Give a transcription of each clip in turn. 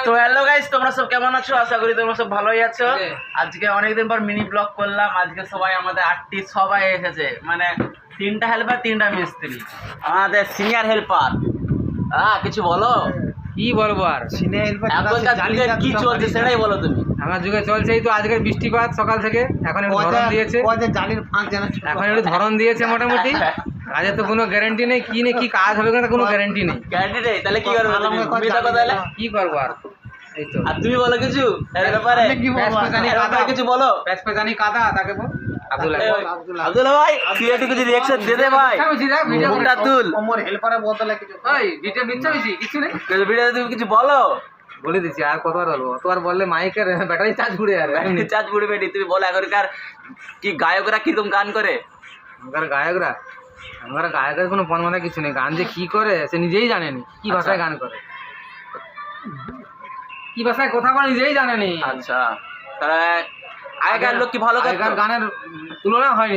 তো hello guys, তোমরা সব কেমন আছো? আশা করি তোমরা সব ভালোই আছো। আজকে অনেকদিন পর মিনি ব্লগ করলাম। আজকে সবাই আমাদের 8টি সবাই এসেছে, মানে 3টা হেল্পার 3টা মিস্ত্রি, আমাদের সিনিয়র হেল্পার। কিছু বলো। কি বলবো আর সিনিয়র হেল্পার কি চলছে সেটাই বলো তুমি। আমার যুগে চলছে এই তো আজকের বৃষ্টিপাত সকাল থেকে, এখন একটু ধরন দিয়েছে, এখন একটু ধরন দিয়েছে মোটামুটি। আজকে তো কোনো গ্যারান্টি নেই, কি কাজ হবে না কোনো গ্যারান্টি নেই। গ্যারান্টি নেই, তাহলে কি করবে তুমি? তাহলে কি করবো আর, এই তো। আর তুমি বলো কিছু এর ব্যাপারে। কিছু বলো। জানি কাদা তাকে বল। আব্দুল্লাহ ভাই তুই একটু কিছু রিঅ্যাকশন দে দে ভাই। মুখটা তুল। ওমর হেল্পারের বদলে কিছু ওই ভিডিও মিথ্যা হইছি কিছু নেই। ভিডিওতে তুমি কিছু বলো। বলে দিচ্ছি, আর কতবার বলবো? অতবার বললে মাইকের ব্যাটারি চার্জ ঘুরে যাবে। চার্জ ঘুরবে নি। তুমি বলো এখনকার কি গায়করা কিরকম গান করে? আমার গায়কের কোনো পনমানা কিছু নেই। গান যে কি করে সে নিজেই জানেনি, কি ভাষায় গান করে, কি ভাষায় কথা বলে নিজেই জানেনি। আচ্ছা, তাহলে আগেকার লোক কি ভালো করে? আগেকার গানের তুলনা হয়নি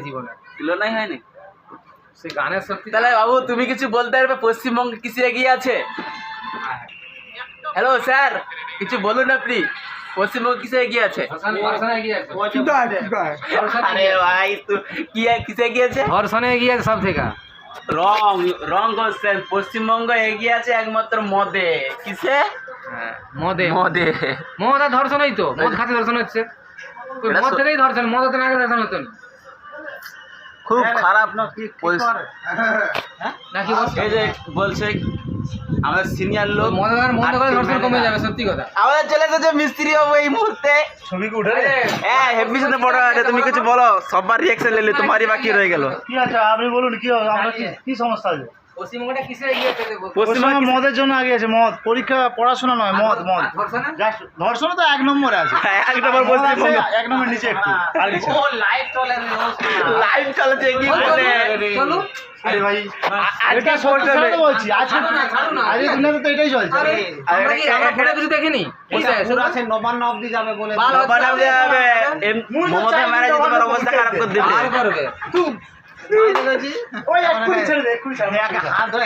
জীবনে, তুলনাই হয়নি সে গানের সত্যি। তাহলে বাবু তুমি কিছু বলতে পারবে পশ্চিমবঙ্গে কিসে এগিয়ে আছে? হ্যালো স্যার, কিছু বলুন আপনি। পশ্চিমবঙ্গ কিসে এগিয়ে আছে? আরে ভাই কি কিসে এগিয়ে আছে? ধর্ষণে এগিয়ে আছে সব থেকে। রং করছেন। পশ্চিমবঙ্গ এগিয়ে আছে একমাত্র মদে। কিসে? মদে আর ধর্ষণই তো। মদ খাতে ধর্ষণ হচ্ছে, মদ থেকেই ধর্ষণ। মদ হতে না আগে ধর্ষণ হতো না। খুব খারাপ নাকি এই যে বলছে আমাদের সিনিয়র লোক। মদ করে ধর্ষণ কমে যাবে, সত্যি কথা। আমাদের চলে এসেছে মিস্ত্রি হবো এই মুহূর্তে। ছবি উঠে হ্যাঁ হেভি সাথে বড় আছে। তুমি কিছু বলো, সবার রিঅ্যাকশন নিলে তোমারই বাকি রয়ে গেল। কি আছে আপনি বলুন, কি হবে? আমরা কি সমস্যা আছে? পশ্চিমবঙ্গটা কিসে এগিয়ে আছে? পশ্চিমবঙ্গ মদের জন্য আগে আছে। মদ পরীক্ষা, পড়াশোনা নয়, মদ। ধর্ষণে তো 1 নম্বরে আছে। এক নম্বর পশ্চিমবঙ্গ, 1 নম্বর নিচে একটু আর কিছু। লাইভ চলেছে কি বলে? চলুন আরে ভাই এটা সত্যি বলছি, আজকে দিনে তো এটাই চলছে। আমরা ফোনে কিছু দেখিনি। আছে নবান্ন অবধি যাবে বলে। মমতা ব্যানার্জি তোমার অবস্থা খারাপ করে দিবে। আর করবে ওই এক্ষুনি ছেড়ে দে, এক্ষুনি ছেড়ে দে। হাত ধরে